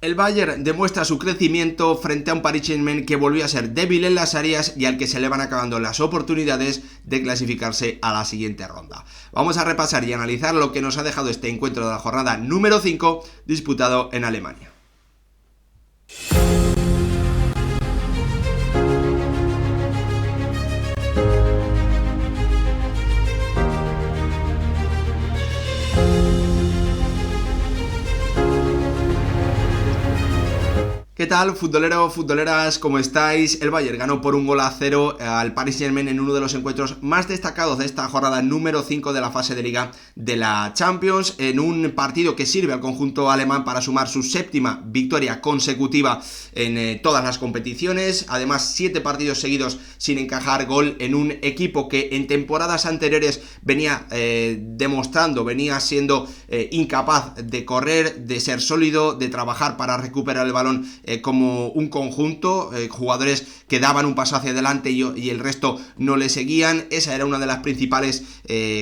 El Bayern demuestra su crecimiento frente a un Paris Saint-Germain que volvió a ser débil en las áreas y al que se le van acabando las oportunidades de clasificarse a la siguiente ronda. Vamos a repasar y analizar lo que nos ha dejado este encuentro de la jornada número 5 disputado en Alemania. ¿Qué tal, futboleros, futboleras? ¿Cómo estáis? El Bayern ganó por 1-0 al Paris Saint-Germain en uno de los encuentros más destacados de esta jornada número 5 de la fase de Liga de la Champions, en un partido que sirve al conjunto alemán para sumar su séptima victoria consecutiva en todas las competiciones. Además, 7 partidos seguidos sin encajar gol en un equipo que en temporadas anteriores venía demostrando, venía siendo incapaz de correr, de ser sólido, de trabajar para recuperar el balón como un conjunto, jugadores que daban un paso hacia adelante y el resto no le seguían. Esa era una de las principales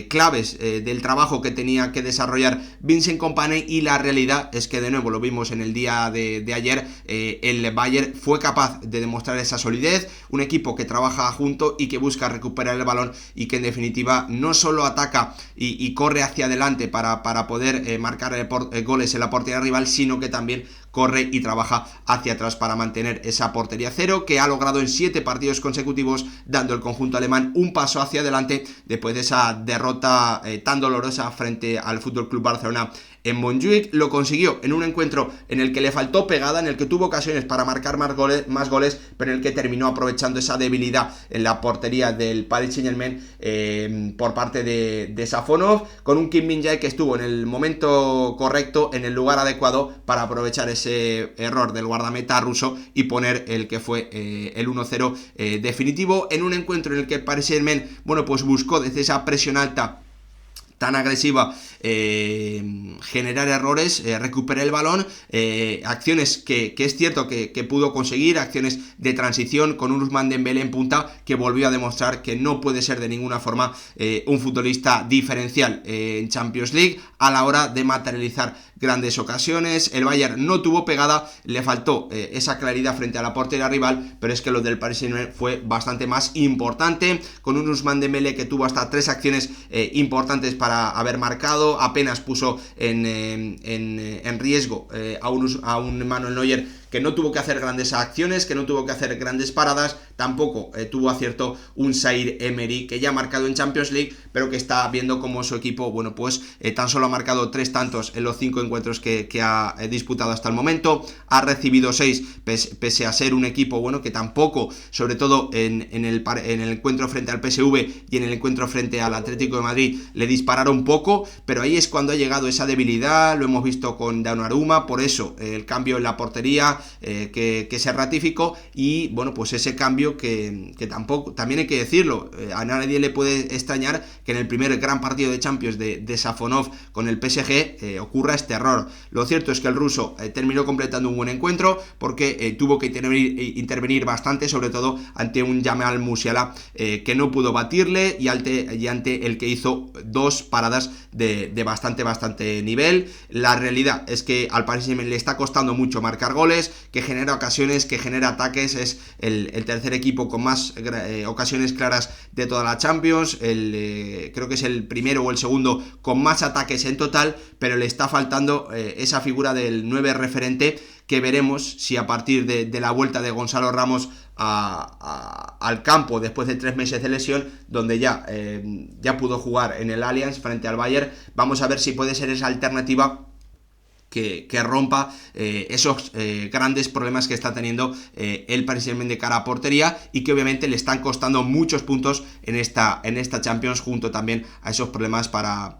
claves del trabajo que tenía que desarrollar Vincent Kompany, y la realidad es que de nuevo lo vimos en el día de ayer, el Bayern fue capaz de demostrar esa solidez, un equipo que trabaja junto y que busca recuperar el balón y que en definitiva no solo ataca y corre hacia adelante para poder marcar goles en la portería rival, sino que también corre y trabaja hacia atrás para mantener esa portería cero, que ha logrado en 7 partidos consecutivos, dando el conjunto alemán un paso hacia adelante después de esa derrota tan dolorosa frente al FC Barcelona en Montjuic. Lo consiguió en un encuentro en el que le faltó pegada, en el que tuvo ocasiones para marcar más goles, pero en el que terminó aprovechando esa debilidad en la portería del Paris Saint-Germain por parte de Safonov, con un Kim Min-jae que estuvo en el momento correcto, en el lugar adecuado para aprovechar ese error del guardameta ruso y poner el que fue el 1-0 definitivo, en un encuentro en el que el Paris Saint-Germain, pues buscó desde esa presión alta tan agresiva generar errores, recuperar el balón, acciones que es cierto que pudo conseguir, acciones de transición con un Ousmane Dembélé en punta que volvió a demostrar que no puede ser de ninguna forma un futbolista diferencial en Champions League a la hora de materializar grandes ocasiones. El Bayern no tuvo pegada, le faltó esa claridad frente a la portería rival, pero es que lo del Paris Saint-Germain fue bastante más importante, con un Ousmane Dembélé que tuvo hasta 3 acciones importantes para haber marcado, apenas puso en riesgo a un Manuel Neuer, que no tuvo que hacer grandes acciones, que no tuvo que hacer grandes paradas. Tampoco tuvo acierto un Zaïre Emery, que ya ha marcado en Champions League, pero que está viendo como su equipo, tan solo ha marcado 3 tantos en los 5 encuentros que ha disputado hasta el momento, ha recibido 6, pese a ser un equipo, que tampoco, sobre todo en el encuentro frente al PSV y en el encuentro frente al Atlético de Madrid, le dispararon poco, pero ahí es cuando ha llegado esa debilidad. Lo hemos visto con Donnarumma, por eso el cambio en la portería que se ratificó, y ese cambio que tampoco, también hay que decirlo, a nadie le puede extrañar que en el primer gran partido de Champions de Safonov con el PSG ocurra este error. Lo cierto es que el ruso terminó completando un buen encuentro, porque tuvo que intervenir bastante, sobre todo ante un Jamal Musiala que no pudo batirle, y ante el que hizo 2 paradas de bastante nivel. La realidad es que al Paris Saint-Germain le está costando mucho marcar goles, que genera ocasiones, que genera ataques. Es el tercer equipo con más ocasiones claras de toda la Champions, creo que es el primero o el segundo con más ataques en total, pero le está faltando esa figura del 9 referente, que veremos si a partir de la vuelta de Gonzalo Ramos al campo después de 3 meses de lesión, donde ya pudo jugar en el Allianz frente al Bayern, vamos a ver si puede ser esa alternativa que rompa esos grandes problemas que está teniendo el Paris Saint-Germain de cara a portería, y que obviamente le están costando muchos puntos en esta Champions, junto también a esos problemas para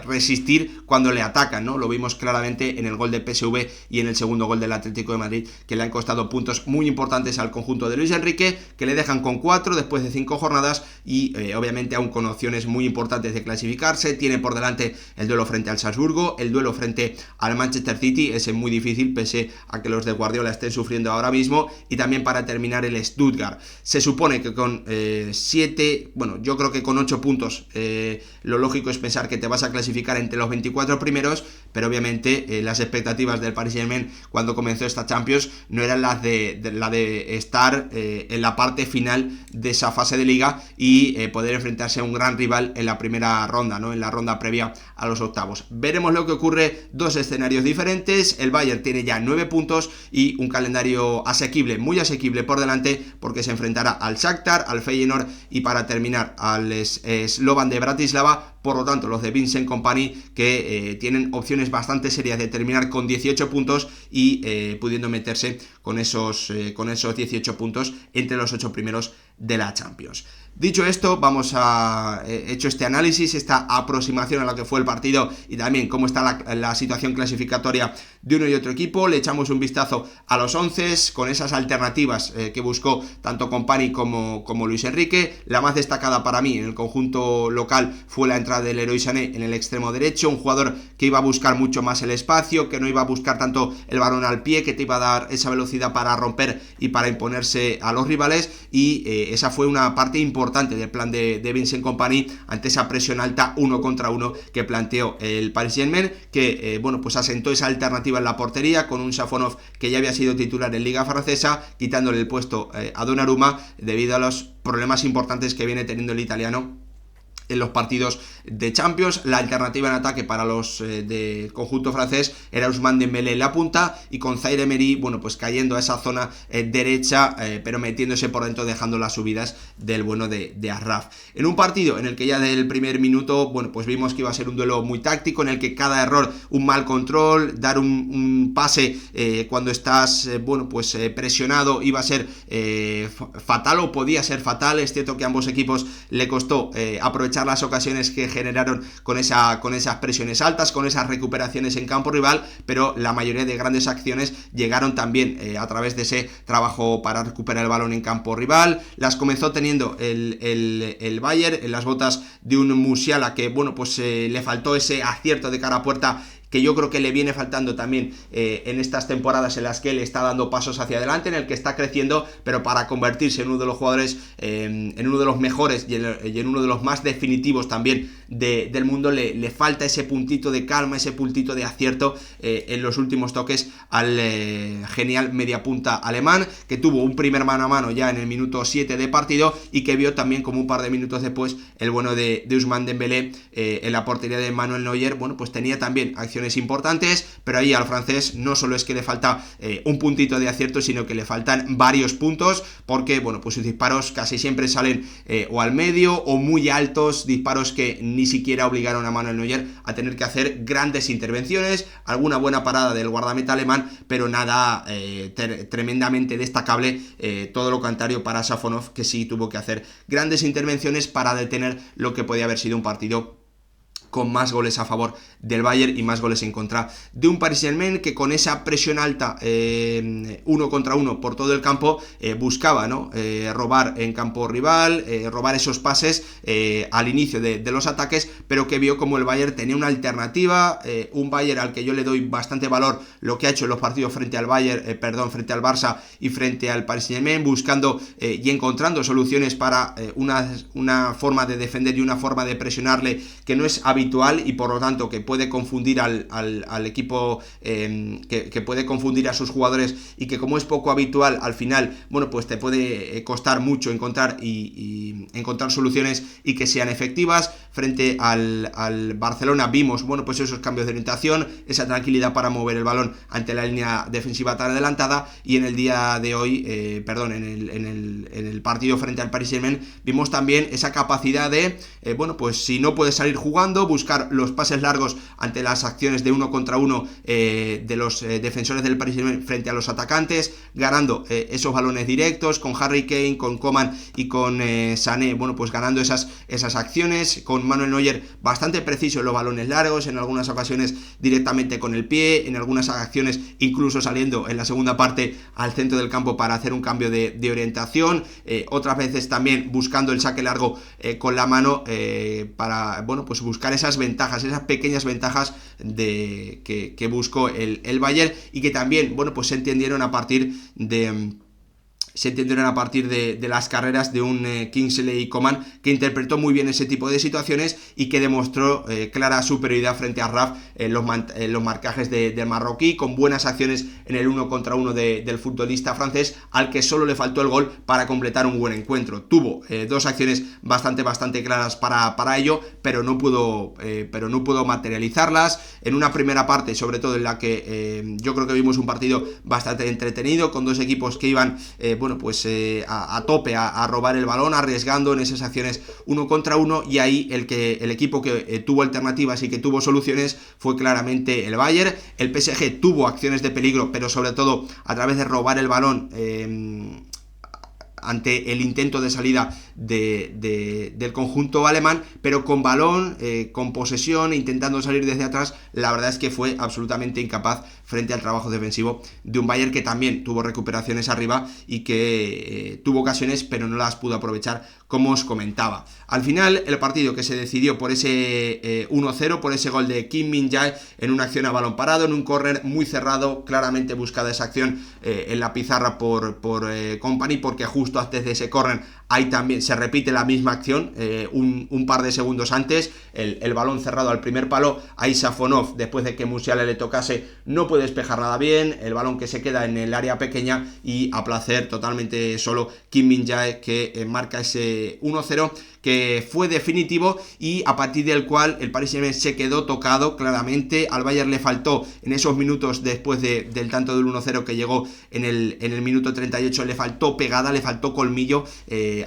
resistir cuando le atacan, ¿no? Lo vimos claramente en el gol del PSV y en el segundo gol del Atlético de Madrid, que le han costado puntos muy importantes al conjunto de Luis Enrique, que le dejan con 4 después de 5 jornadas y obviamente aún con opciones muy importantes de clasificarse. Tiene por delante el duelo frente al Salzburgo, el duelo frente al Manchester City, ese es muy difícil pese a que los de Guardiola estén sufriendo ahora mismo, y también para terminar el Stuttgart. Se supone que con 7, yo creo que con 8 puntos lo lógico es pensar que te vas a clasificar entre los 24 primeros, pero obviamente las expectativas del Paris Saint-Germain cuando comenzó esta Champions no eran las de estar en la parte final de esa fase de liga y poder enfrentarse a un gran rival en la primera ronda, ¿no? En la ronda previa a los octavos. Veremos lo que ocurre, dos escenarios diferentes. El Bayern tiene ya 9 puntos y un calendario asequible, muy asequible por delante, porque se enfrentará al Shakhtar, al Feyenoord y para terminar al Slovan de Bratislava. Por lo tanto, los de Vincent Kompany que tienen opciones bastante serias de terminar con 18 puntos y pudiendo meterse con esos 18 puntos entre los 8 primeros de la Champions. Dicho esto, vamos a hecho este análisis, esta aproximación a lo que fue el partido y también cómo está la situación clasificatoria de uno y otro equipo. Le echamos un vistazo a los 11 con esas alternativas que buscó tanto Kompany como Luis Enrique. La más destacada para mí en el conjunto local fue la entrada del Leroy Sané en el extremo derecho, un jugador que iba a buscar mucho más el espacio, que no iba a buscar tanto el balón al pie, que te iba a dar esa velocidad para romper y para imponerse a los rivales, y esa fue una parte importante del plan de Vincent Kompany ante esa presión alta 1 contra 1 que planteó el Paris Saint-Germain, que pues asentó esa alternativa en la portería con un Safonov que ya había sido titular en Liga Francesa, quitándole el puesto a Donnarumma debido a los problemas importantes que viene teniendo el italiano en los partidos de Champions. La alternativa en ataque para los del conjunto francés era Ousmane Dembélé en la punta y con Zaire Emery, pues cayendo a esa zona derecha, pero metiéndose por dentro, dejando las subidas del bueno de Achraf. En un partido en el que ya del primer minuto, pues vimos que iba a ser un duelo muy táctico, en el que cada error, un mal control, dar un pase cuando estás, presionado, iba a ser fatal o podía ser fatal. Es cierto que a ambos equipos le costó aprovechar las ocasiones que generaron con esas presiones altas, con esas recuperaciones en campo rival, pero la mayoría de grandes acciones llegaron también a través de ese trabajo para recuperar el balón en campo rival. Las comenzó teniendo el Bayern en las botas de un Musiala que le faltó ese acierto de cara a puerta que yo creo que le viene faltando también en estas temporadas en las que él está dando pasos hacia adelante, en el que está creciendo, pero para convertirse en uno de los jugadores, en uno de los mejores y en uno de los más definitivos también del mundo, le falta ese puntito de calma, ese puntito de acierto en los últimos toques al genial mediapunta alemán, que tuvo un primer mano a mano ya en el minuto 7 de partido y que vio también como un par de minutos después el bueno de Ousmane Dembélé en la portería de Manuel Neuer, pues tenía también acciones importantes, pero ahí al francés no solo es que le falta un puntito de acierto, sino que le faltan varios puntos, porque sus disparos casi siempre salen o al medio o muy altos, disparos que ni siquiera obligaron a Manuel Neuer a tener que hacer grandes intervenciones, alguna buena parada del guardameta alemán, pero nada tremendamente destacable, todo lo contrario para Safonov, que sí tuvo que hacer grandes intervenciones para detener lo que podía haber sido un partido con más goles a favor del Bayern y más goles en contra de un Paris Saint-Germain que con esa presión alta 1 contra 1 por todo el campo buscaba, ¿no? Robar en campo rival, robar esos pases al inicio de los ataques, pero que vio como el Bayern tenía una alternativa, un Bayern al que yo le doy bastante valor lo que ha hecho en los partidos frente al frente al Barça y frente al Paris Saint-Germain, buscando y encontrando soluciones para una forma de defender y una forma de presionarle que no es habitual y por lo tanto que puede confundir al equipo, que puede confundir a sus jugadores y que como es poco habitual al final, te puede costar mucho encontrar y encontrar soluciones y que sean efectivas. Frente al Barcelona vimos esos cambios de orientación, esa tranquilidad para mover el balón ante la línea defensiva tan adelantada, y en el día de hoy, en el partido frente al Paris Saint-Germain vimos también esa capacidad de si no puedes salir jugando, buscar los pases largos ante las acciones de 1 contra 1 de los defensores del Paris Saint-Germain frente a los atacantes, ganando esos balones directos con Harry Kane, con Coman y con Sané, ganando esas acciones, con Manuel Neuer bastante preciso en los balones largos, en algunas ocasiones directamente con el pie, en algunas acciones incluso saliendo en la segunda parte al centro del campo para hacer un cambio de orientación, otras veces también buscando el saque largo con la mano para buscar esas ventajas, esas pequeñas ventajas que buscó el Bayern y que también se entendieron a partir se entendieron a partir de las carreras de un Kingsley Coman que interpretó muy bien ese tipo de situaciones y que demostró clara superioridad frente a Raf en los marcajes del marroquí, con buenas acciones en el 1 contra 1 del futbolista francés, al que solo le faltó el gol para completar un buen encuentro. Tuvo dos acciones bastante claras para ello, pero no pudo materializarlas. En una primera parte, sobre todo en la que yo creo que vimos un partido bastante entretenido, con dos equipos que iban a tope a robar el balón, arriesgando en esas acciones 1 contra 1, y ahí el equipo que tuvo alternativas y que tuvo soluciones fue claramente el Bayern. El PSG tuvo acciones de peligro, pero sobre todo a través de robar el balón ante el intento de salida del conjunto alemán, pero con balón, con posesión, intentando salir desde atrás. La verdad es que fue absolutamente incapaz frente al trabajo defensivo de un Bayern que también tuvo recuperaciones arriba y que tuvo ocasiones, pero no las pudo aprovechar, como os comentaba. Al final, el partido que se decidió por ese 1-0, por ese gol de Kim Min-jae en una acción a balón parado, en un córner muy cerrado, claramente buscada esa acción en la pizarra por Kompany, porque justo antes de ese córner ahí también se repite la misma acción, un par de segundos antes, el balón cerrado al primer palo, ahí Safonov, después de que Musiala le tocase, no puede despejar nada bien, el balón que se queda en el área pequeña y a placer totalmente solo Kim Min-jae, que marca ese 1-0 que fue definitivo y a partir del cual el Paris Saint-Germain se quedó tocado claramente. Al Bayern le faltó en esos minutos después del tanto del 1-0 que llegó en el minuto 38, le faltó pegada, le faltó colmillo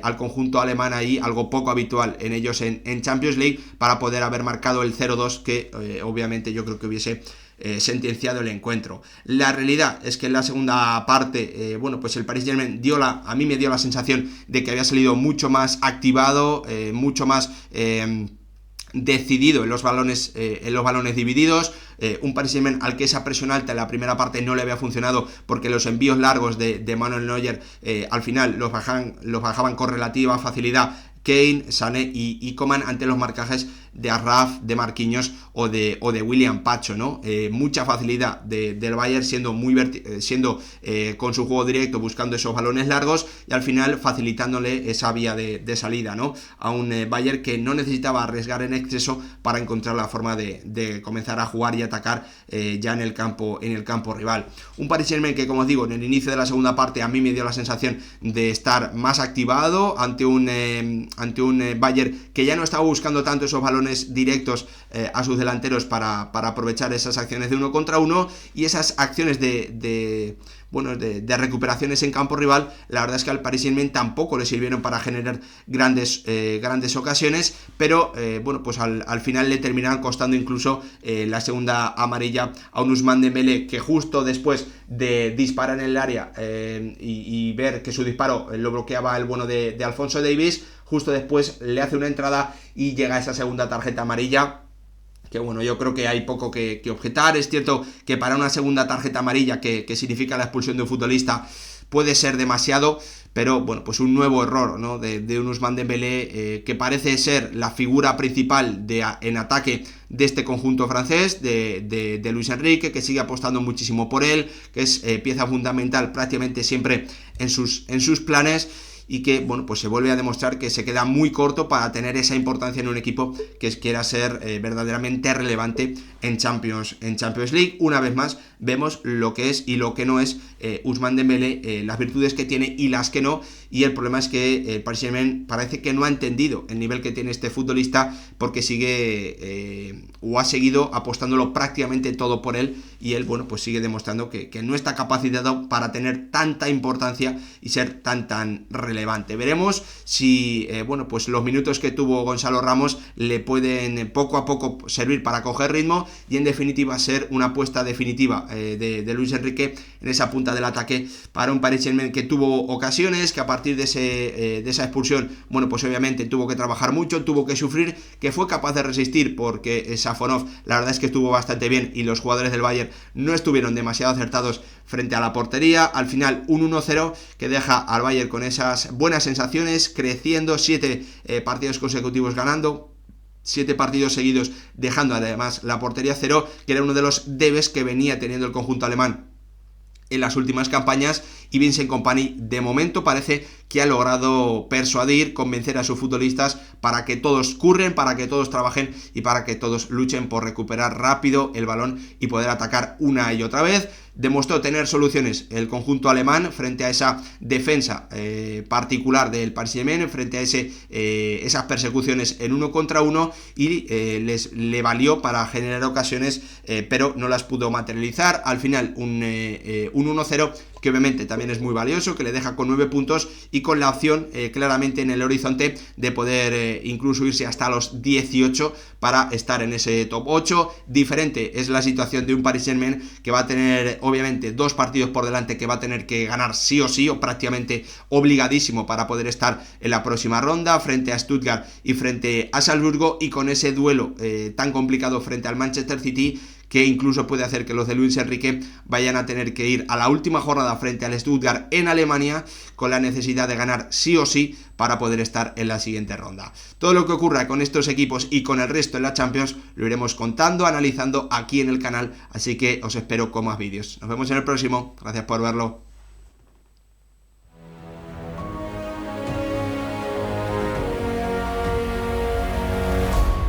al conjunto alemán ahí, algo poco habitual en ellos en Champions League, para poder haber marcado el 0-2 que obviamente yo creo que hubiese sentenciado el encuentro. La realidad es que en la segunda parte, pues el Paris Saint-Germain a mí me dio la sensación de que había salido mucho más activado, mucho más decidido en los balones divididos. Un Paris Saint-Germain al que esa presión alta en la primera parte no le había funcionado, porque los envíos largos de Manuel Neuer al final los bajaban con relativa facilidad Kane, Sané y Coman ante los marcajes de Arraf, de Marquinhos o de William Pacho, ¿no? Mucha facilidad del Bayern siendo con su juego directo, buscando esos balones largos y al final facilitándole esa vía de salida, ¿no? A un Bayern que no necesitaba arriesgar en exceso para encontrar la forma de comenzar a jugar y atacar ya en el campo rival. Un Paris Saint-Germain que, como os digo, en el inicio de la segunda parte a mí me dio la sensación de estar más activado ante un Bayern que ya no estaba buscando tanto esos balones directos a sus delanteros para aprovechar esas acciones de 1 contra 1 y esas acciones de recuperaciones en campo rival. La verdad es que al Paris Saint-Germain tampoco le sirvieron para generar grandes ocasiones, pero pues al final le terminaron costando incluso la segunda amarilla a un Ousmane Dembélé, que justo después de disparar en el área y ver que su disparo lo bloqueaba el bueno de Alphonso Davies, justo después le hace una entrada y llega esa segunda tarjeta amarilla, que yo creo que hay poco que objetar. Es cierto que para una segunda tarjeta amarilla que significa la expulsión de un futbolista puede ser demasiado, pero pues un nuevo error, ¿no? de un Ousmane Dembélé que parece ser la figura principal en ataque de este conjunto francés, de Luis Enrique, que sigue apostando muchísimo por él, que es pieza fundamental prácticamente siempre en sus planes, y que pues se vuelve a demostrar que se queda muy corto para tener esa importancia en un equipo que quiera ser verdaderamente relevante en Champions League. Una vez más vemos lo que es y lo que no es Ousmane Dembélé, las virtudes que tiene y las que no, y el problema es que el Paris Saint-Germain parece que no ha entendido el nivel que tiene este futbolista, porque sigue o ha seguido apostándolo prácticamente todo por él, y él pues sigue demostrando que no está capacitado para tener tanta importancia y ser tan relevante. Veremos si pues los minutos que tuvo Gonzalo Ramos le pueden poco a poco servir para coger ritmo y en definitiva ser una apuesta definitiva de Luis Enrique en esa punta del ataque para un Paris Saint-Germain que tuvo ocasiones, que a partir de esa expulsión pues obviamente tuvo que trabajar mucho, tuvo que sufrir, que fue capaz de resistir, porque Safonov la verdad es que estuvo bastante bien y los jugadores del Bayern no estuvieron demasiado acertados frente a la portería. Al final un 1-0 que deja al Bayern con esas buenas sensaciones, creciendo, 7 partidos consecutivos ganando, 7 partidos seguidos dejando además la portería cero, que era uno de los debes que venía teniendo el conjunto alemán en las últimas campañas, y Vincent Kompany de momento parece que ha logrado persuadir, convencer a sus futbolistas para que todos curren, para que todos trabajen y para que todos luchen por recuperar rápido el balón y poder atacar una y otra vez. Demostró tener soluciones el conjunto alemán frente a esa defensa particular del Paris Saint-Germain, frente a esas persecuciones en 1 contra 1 y le valió para generar ocasiones, pero no las pudo materializar. Al final un 1-0 que obviamente también es muy valioso, que le deja con 9 puntos y con la opción claramente en el horizonte de poder incluso irse hasta los 18 para estar en ese top 8. Diferente es la situación de un Paris Saint-Germain que va a tener obviamente 2 partidos por delante que va a tener que ganar sí o sí, o prácticamente obligadísimo para poder estar en la próxima ronda, frente a Stuttgart y frente a Salzburgo, y con ese duelo tan complicado frente al Manchester City, que incluso puede hacer que los de Luis Enrique vayan a tener que ir a la última jornada frente al Stuttgart en Alemania con la necesidad de ganar sí o sí para poder estar en la siguiente ronda. Todo lo que ocurra con estos equipos y con el resto en la Champions lo iremos contando, analizando aquí en el canal, así que os espero con más vídeos. Nos vemos en el próximo, gracias por verlo.